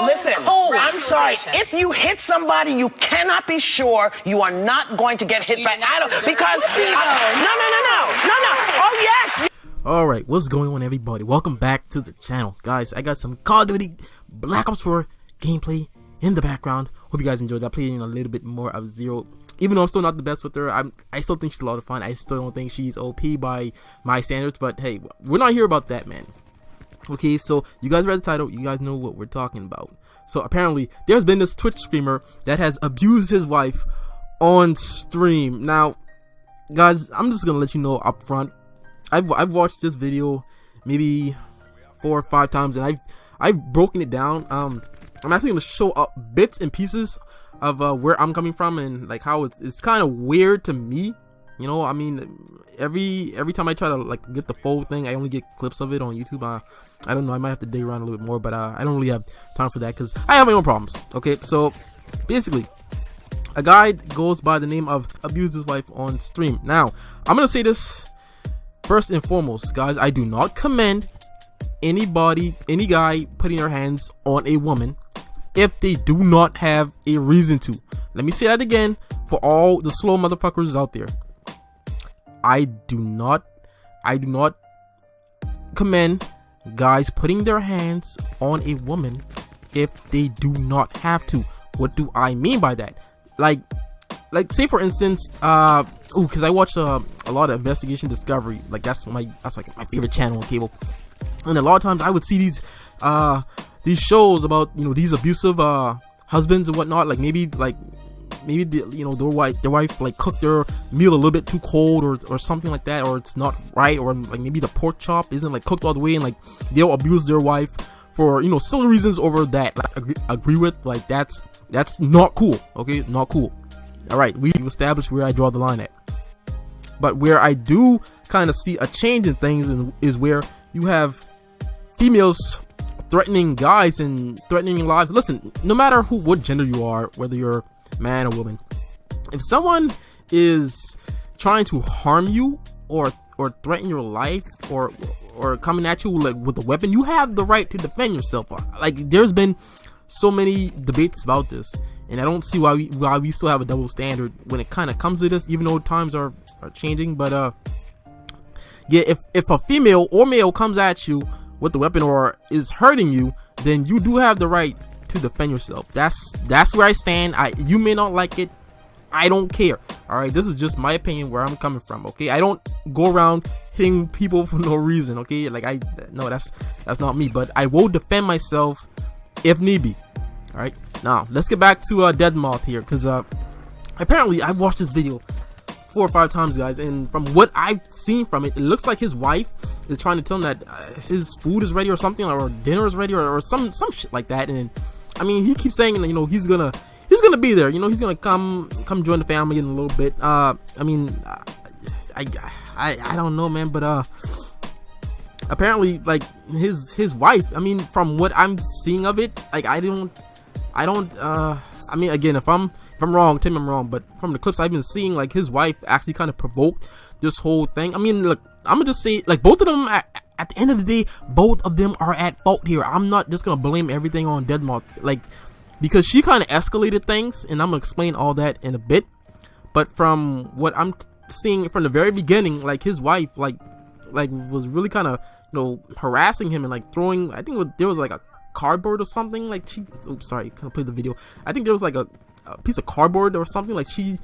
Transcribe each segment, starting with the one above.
Listen, I'm sorry. If you hit somebody, you cannot be sure you are not going to get hit back. Because no. Oh yes. Alright, what's going on, everybody? Welcome back to the channel. Guys, I got some Call of Duty Black Ops 4 gameplay in the background. Hope you guys enjoyed that. Playing a little bit more of Zero. Even though I'm still not the best with her, I still think she's a lot of fun. I still don't think she's OP by my standards, but hey, we're not here about that, man. Okay, so you guys read the title, you guys know what we're talking about. So apparently, there's been this Twitch streamer that has abused his wife on stream. Now, guys, I'm just gonna let you know up front, I've watched this video maybe 4 or 5 times, and I've broken it down. I'm actually gonna show up bits and pieces of where I'm coming from, and like how it's kind of weird to me. You know, I mean, every time I try to like get the full thing, I only get clips of it on YouTube. I don't know, I might have to dig around a little bit more, but I don't really have time for that because I have my own problems. Okay, so basically, a guy goes by the name of abused his wife on stream. Now, I'm gonna say this first and foremost, guys. I do not commend any guy putting their hands on a woman if they do not have a reason to. Let me say that again for all the slow motherfuckers out there. I do not commend guys putting their hands on a woman if they do not have to. What do I mean by that? Like say for instance, because I watched a lot of Investigation Discovery. Like that's like my favorite channel on cable, and a lot of times I would see these shows about, you know, these abusive husbands and whatnot. Like maybe their wife like cooked their meal a little bit too cold or something like that, or it's not right, or like maybe the pork chop isn't like cooked all the way, and like they'll abuse their wife for, you know, silly reasons over that. Like agree with, like that's not cool. Okay, not cool. All right, we've established where I draw the line at. But where I do kind of see a change in things is where you have females threatening guys and threatening lives. Listen, no matter what gender you are, whether you're man or woman, if someone is trying to harm you or threaten your life or coming at you like with a weapon, you have the right to defend yourself. Like there's been so many debates about this, and I don't see why we still have a double standard when it kind of comes to this, even though times are changing. But yeah, if a female or male comes at you with the weapon or is hurting you, then you do have the right to defend yourself. That's where I stand. You may not like it, I don't care. All right, this is just my opinion where I'm coming from. Okay, I don't go around hitting people for no reason. Okay, like no, that's not me. But I will defend myself if need be. All right, now let's get back to mrdeadmoth here, because apparently I watched this video 4 or 5 times, guys, and from what I've seen from it, it looks like his wife is trying to tell him that his food is ready or something, or dinner is ready, or some shit like that. And I mean, he keeps saying, you know, he's gonna be there, you know, he's gonna come join the family in a little bit. I mean, I don't know, man, but apparently, like his wife, I mean, from what I'm seeing of it, like I mean, again, if I'm wrong, tell me I'm wrong, but from the clips I've been seeing, like his wife actually kind of provoked this whole thing. I mean, look, I'm gonna just say, like, both of them at the end of the day, both of them are at fault here. I'm not just gonna blame everything on mrdeadmoth, like, because she kind of escalated things, and I'm gonna explain all that in a bit. But from what I'm seeing from the very beginning, like his wife like was really kind of, you know, harassing him and like throwing, I think there was like a cardboard or something, like sorry, kind of played the video. I think there was like a piece of cardboard or something like she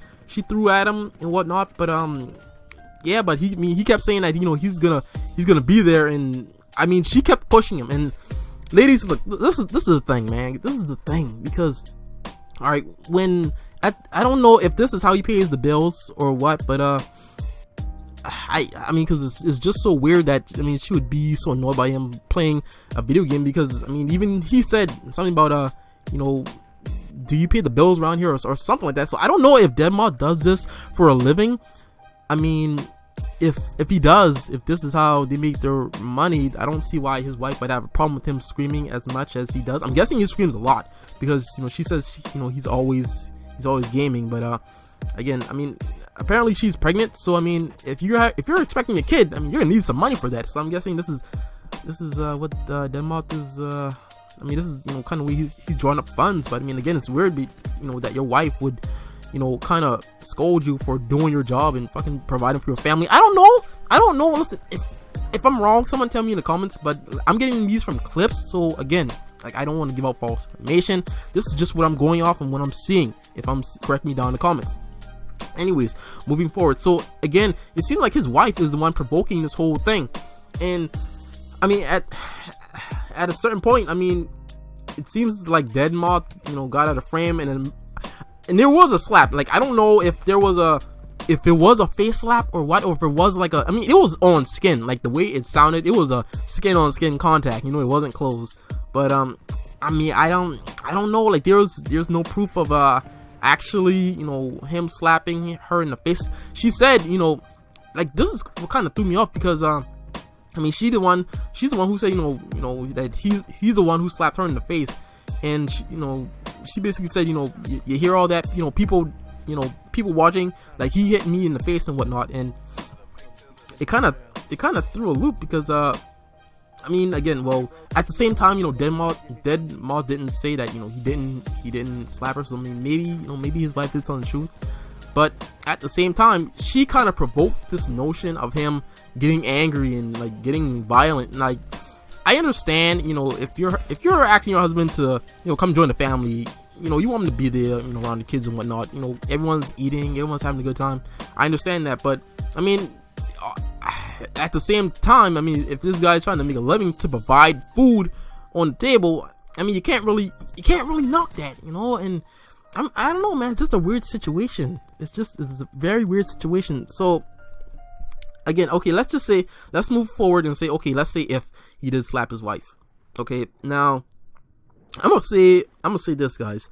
threw at him and whatnot. But yeah, but he kept saying that, you know, he's gonna be there, and I mean, she kept pushing him. And ladies, look, this is the thing, man. This is the thing, because all right, when I don't know if this is how he pays the bills or what, but I mean, because it's just so weird that, I mean, she would be so annoyed by him playing a video game, because I mean, even he said something about you know, do you pay the bills around here, or something like that. So I don't know if mrdeadmoth does this for a living. I mean, if he does, if this is how they make their money, I don't see why his wife would have a problem with him screaming as much as he does. I'm guessing he screams a lot because, you know, she says, you know, he's always gaming. But again, I mean, apparently she's pregnant, so I mean, if you're expecting a kid, I mean, you're gonna need some money for that. So I'm guessing this is what mrdeadmoth is I mean, this is, you know, kind of way he's drawing up funds. But I mean, again, it's weird, you know, that your wife would, you know, kind of scold you for doing your job and fucking providing for your family. I don't know. Listen, if I'm wrong, someone tell me in the comments. But I'm getting these from clips, so again, like, I don't want to give out false information. This is just what I'm going off and what I'm seeing. If I'm correct me down in the comments. Anyways, moving forward. So again, it seemed like his wife is the one provoking this whole thing, and I mean, at a certain point, I mean, it seems like Deadmoth, you know, got out of frame, and there was a slap. Like, I don't know if it was a face slap or what, or if it was like a, I mean, it was on skin. Like, the way it sounded, it was a skin on skin contact. You know, it wasn't close. But I mean, I don't know. Like, there's no proof of actually, you know, him slapping her in the face. She said, you know, like, this is what kind of threw me off, because I mean, she's the one who said, you know that he's the one who slapped her in the face, and she, you know, she basically said, you know, you hear all that, you know, people watching, like, he hit me in the face and whatnot, and it kind of threw a loop, because I mean, again, well, at the same time, you know, Deadmoth didn't say that, you know, he didn't slap her. So I mean, maybe, you know, maybe his wife did tell the truth. But at the same time, she kind of provoked this notion of him getting angry and, like, getting violent. And, like, I understand, you know, if you're asking your husband to, you know, come join the family, you know, you want him to be there, you know, around the kids and whatnot. You know, everyone's eating, everyone's having a good time. I understand that, but I mean, at the same time, I mean, if this guy's trying to make a living to provide food on the table, I mean, you can't really knock that, you know. And I don't know, man. It's just a weird situation. It's a very weird situation. So again, okay, let's move forward and say, okay, let's say if he did slap his wife. Okay, now I'm gonna say this, guys.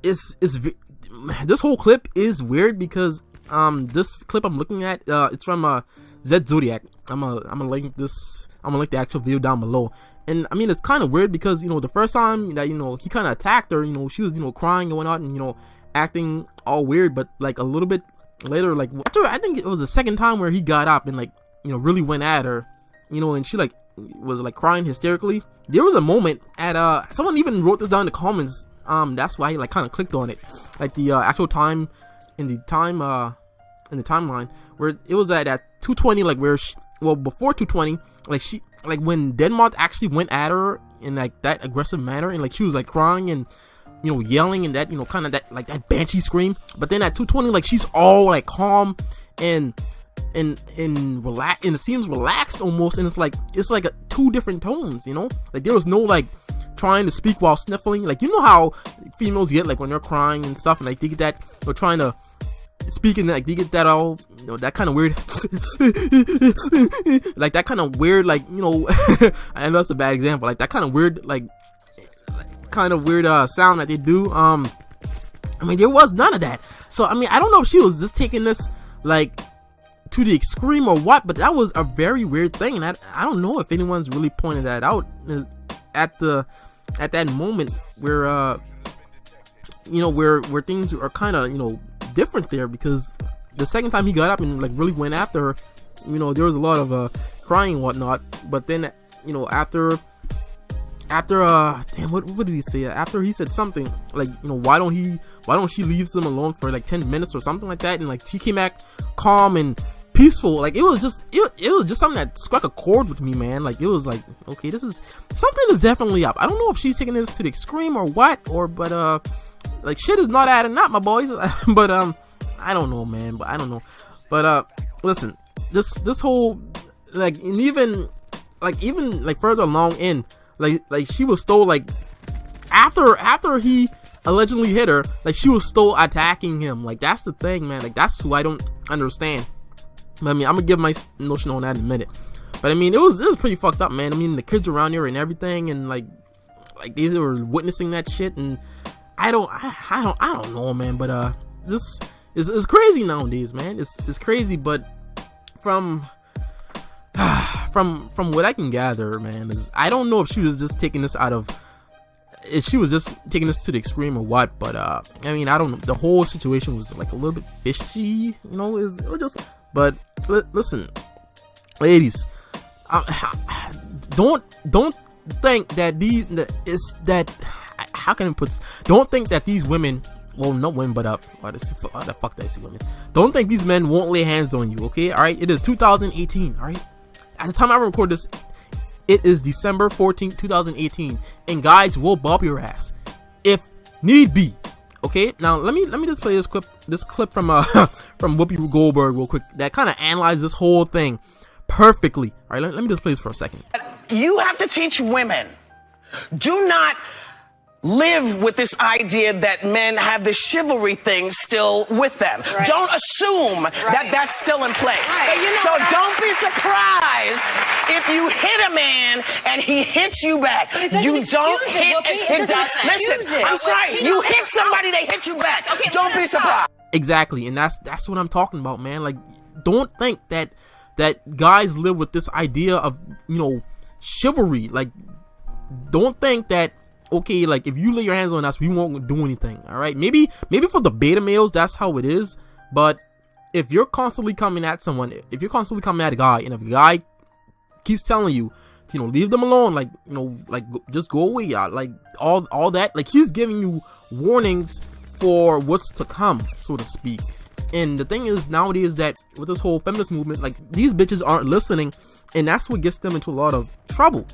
This whole clip is weird, because this clip I'm looking at, it's from Zed Zodiac. I'm gonna link the actual video down below. And I mean, it's kind of weird, because, you know, the first time that, you know, he kind of attacked her, you know, she was, you know, crying and whatnot, and, you know, acting all weird. But, like, a little bit later, like, after, I think it was the second time where he got up and, like, you know, really went at her, you know, and she, like, was, like, crying hysterically. There was a moment at someone even wrote this down in the comments. That's why he, like, kind of clicked on it, like, the actual time in the timeline, where it was at 2:20, like, where before 2:20, like when Deadmoth actually went at her in, like, that aggressive manner, and, like, she was, like, crying and, you know, yelling, and that, you know, kind of that, like, that banshee scream. But then at 2:20, like, she's all, like, calm and relaxed, and it seems relaxed almost, and it's like two different tones, you know. Like, there was no, like, trying to speak while sniffling. Like, you know how females get, like, when they're crying and stuff, and, like, they get that, they're trying to speaking, like, they get that all, you know, that kind of weird like, that kind of weird, like, you know, I know that's a bad example, like, that kind of weird, like sound that they do. I mean, there was none of that. So I mean, I don't know if she was just taking this, like, to the extreme or what, but that was a very weird thing, and I don't know if anyone's really pointed that out at that moment where you know, where things are kind of, you know, different there, because the second time he got up and, like, really went after her, you know, there was a lot of crying and whatnot. But then, you know, after damn, what did he say? After he said something like, you know, why don't she leave them alone for, like, 10 minutes or something like that, and, like, she came back calm and peaceful. Like, it was just something that struck a chord with me, man. Like, it was like, okay, this is something is definitely up. I don't know if she's taking this to the extreme or what, but like, shit is not adding up, my boys. But I don't know, man. But I don't know. But listen, this whole, like, and even further along in, like she was still, like, after he allegedly hit her, like, she was still attacking him. Like, that's the thing, man. Like, that's who I don't understand. But I mean, I'm gonna give my notion on that in a minute. But I mean, it was pretty fucked up, man. I mean, the kids around here and everything, and like these were witnessing that shit, and I don't know, man. But this is crazy nowadays, man. It's crazy, but from what I can gather, man, is I don't know if she was just taking this to the extreme or what. But I mean, I don't know. The whole situation was, like, a little bit fishy, you know. It was just. But listen, ladies, don't think that how can I put this? Don't think that these women, well, not women, but the fuck did I say women? Don't think these men won't lay hands on you, okay? All right, it is 2018, all right? At the time I record this, it is December 14th, 2018, and guys will bop your ass if need be. Okay, now let me just play this clip from from Whoopi Goldberg real quick that kind of analyzes this whole thing perfectly. All right, let me just play this for a second. You have to teach women, do not live with this idea that men have the chivalry thing still with them. Right. Don't assume that that's still in place. Right. So don't be surprised if you hit a man and he hits you back. You don't hit it. Listen, I'm sorry. You hit somebody, they hit you back. Okay, don't be surprised. Exactly, and that's what I'm talking about, man. Like, don't think that guys live with this idea of, you know, chivalry. Like, don't think that, okay, like, if you lay your hands on us, we won't do anything. All right, maybe for the beta males, that's how it is. But if you're constantly coming at someone, if you're constantly coming at a guy, and if a guy keeps telling you, you know, leave them alone, like, you know, like, just go away, like, all that, like, he's giving you warnings for what's to come, so to speak. And the thing is, nowadays, that with this whole feminist movement, like, these bitches aren't listening, and that's what gets them into a lot of trouble.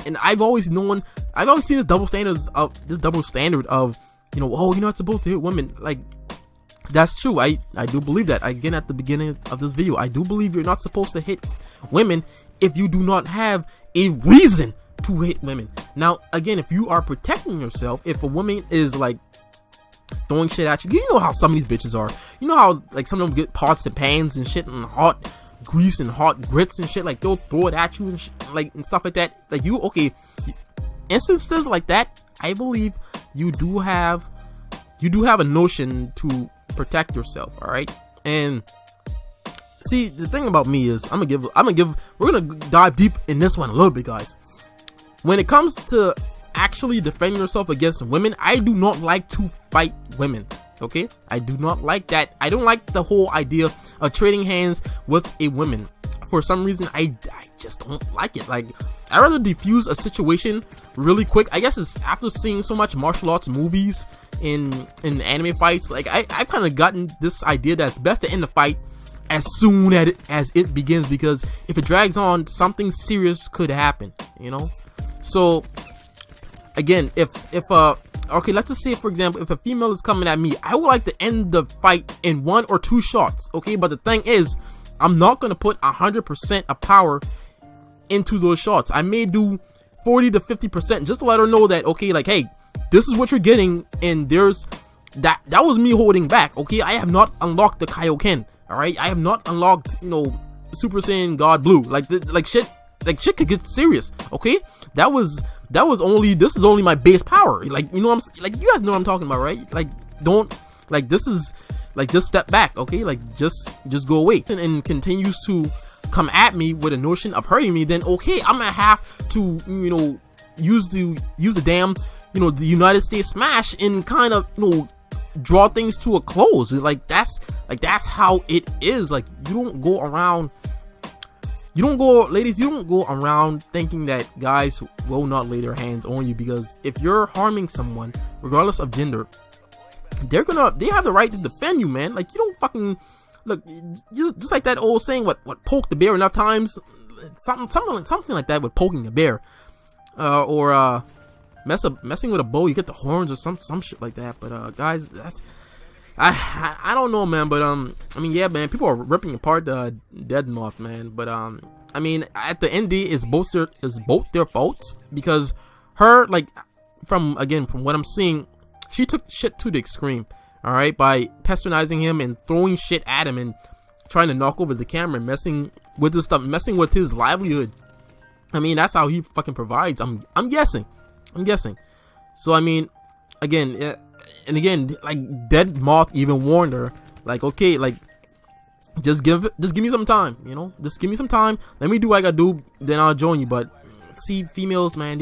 And I've always seen this double standard of, you know, oh, you're not supposed to hit women. Like, that's true. I do believe that. Again, at the beginning of this video, I do believe you're not supposed to hit women if you do not have a reason to hit women. Now, again, if you are protecting yourself, if a woman is like throwing shit at you, you know how some of these bitches are. You know how, like, some of them get pots and pans and shit and hot grease and hot grits and shit, like, they'll throw it at you and like, and stuff like that. Like, instances like that, I believe you do have a notion to protect yourself. All right, and see, the thing about me is, we're gonna dive deep in this one a little bit, guys. When it comes to actually defending yourself against women, I do not like to fight women. Okay, I do not like that. I don't like the whole idea of trading hands with a woman. For some reason, I just don't like it. Like, I'd rather defuse a situation really quick. I guess it's after seeing so much martial arts movies in anime fights. Like, I've kind of gotten this idea that it's best to end the fight as soon as it begins, because if it drags on, something serious could happen, you know. So again, okay, let's just say, for example, if a female is coming at me, I would like to end the fight in 1 or 2 shots, okay? But the thing is, I'm not going to put 100% of power into those shots. I may do 40 to 50% just to let her know that, okay, like, hey, this is what you're getting, and there's that was me holding back, okay? I have not unlocked the Kaioken, all right? I have not unlocked, you know, Super Saiyan God Blue. Like shit could get serious, okay? This is only my base power. Like, you know, like, you guys know what I'm talking about, right? Like, don't, like, this is, like, just step back, okay? Like, just go away. And continues to come at me with a notion of hurting me, then okay, I'm gonna have to, you know, use the damn, you know, the United States smash and kind of, you know, draw things to a close. Like, that's how it is. Like, ladies, you don't go around thinking that guys will not lay their hands on you, because if you're harming someone, regardless of gender, they have the right to defend you, man. Like, you don't fucking look, just like that old saying, what poke the bear enough times, something like that with poking a bear, or messing with a bull, you get the horns, or some shit like that. But guys, that's, I don't know, man, but I mean, yeah, man, people are ripping apart the dead moth, man, but I mean, at the end, it's both their faults, because her, like, from what I'm seeing, she took shit to the extreme, all right, by pesternizing him and throwing shit at him and trying to knock over the camera, and messing with this stuff, messing with his livelihood. I mean, that's how he fucking provides. I'm guessing. So I mean, again. And again, like, Dead Moth even warned her, like, okay, like, just give me some time, you know, just give me some time, let me do what I gotta do, then I'll join you. But see, females, man,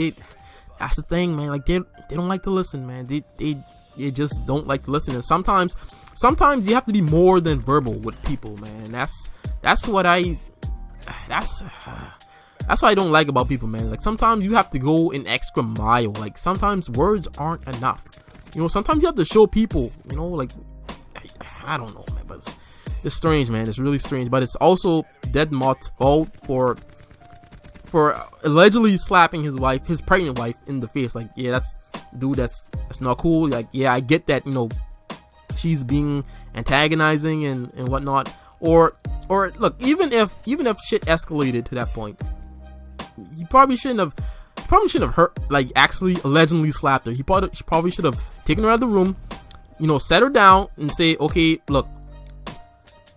that's the thing, man, like, they don't like to listen, man. They just don't like to listen. And sometimes you have to be more than verbal with people, man. And that's that's what I don't like about people, man. Like, sometimes you have to go an extra mile. Like, sometimes words aren't enough. You know, sometimes you have to show people, you know, like, I don't know, man, but it's strange, man. It's really strange. But it's also Deadmoth's fault for allegedly slapping his wife, his pregnant wife, in the face. Like, yeah, that's not cool. Like, yeah, I get that, you know, she's being antagonizing and whatnot. Or look, even if shit escalated to that point, he probably shouldn't have hurt, like, actually allegedly slapped her. He probably should have taken her out of the room, you know, set her down and say, okay, look,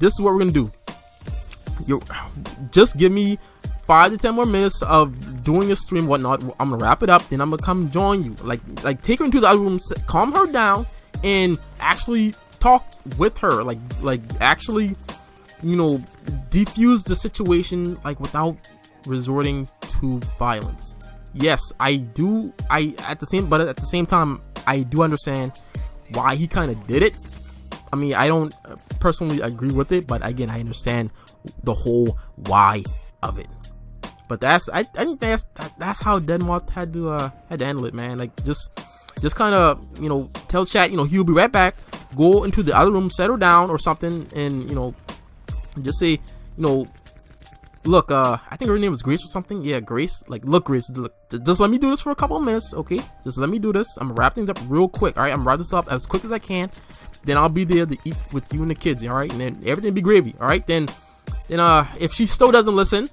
this is what we're gonna do. Just give me 5 to 10 more minutes of doing a stream, whatnot. I'm gonna wrap it up, then I'm gonna come join you. Like take her into the other room, calm her down, and actually talk with her. Like actually, you know, defuse the situation, like, without resorting to violence. Yes, at the same time, I do understand why he kind of did it. I mean, I don't personally agree with it, but again, I understand the whole why of it. But I think that's how Deadmoth had to handle it, man. Like, just kind of, you know, tell chat, you know, he'll be right back. Go into the other room, settle down or something, and, you know, just say, you know, look, I think her name was Grace or something. Yeah, Grace. Like, look, Grace, look, just let me do this for a couple of minutes, okay? Just let me do this. I'm gonna wrap things up real quick, all right? I'm gonna wrap this up as quick as I can. Then I'll be there to eat with you and the kids, all right? And then everything be gravy, all right? Then if she still doesn't listen,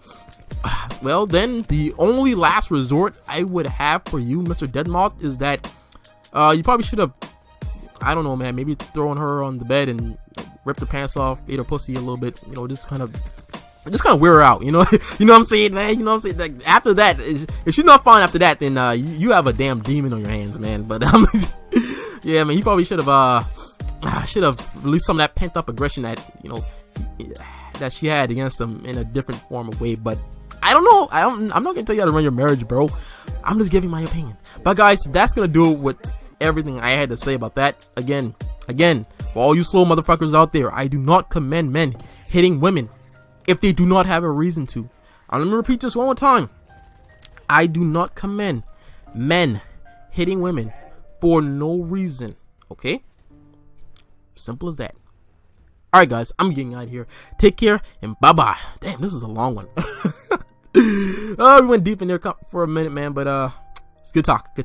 well, then the only last resort I would have for you, Mr. Deadmoth, is that you probably should have, I don't know, man, maybe thrown her on the bed and ripped her pants off, ate her pussy a little bit, you know, just kind of wear her out, you know. You know what I'm saying, man? You know what I'm saying? Like, after that, if she's not fine after that, then you have a damn demon on your hands, man. But yeah, man, you probably should have released some of that pent up aggression that, you know, that she had against him in a different form of way. But I don't know. I'm not gonna tell you how to run your marriage, bro. I'm just giving my opinion. But guys, that's gonna do it with everything I had to say about that. Again, for all you slow motherfuckers out there, I do not commend men hitting women if they do not have a reason to. I'm gonna repeat this one more time. I do not commend men hitting women for no reason. Okay? Simple as that. Alright, guys, I'm getting out of here. Take care and bye bye. Damn, this is a long one. We went deep in there for a minute, man, but it's good talk.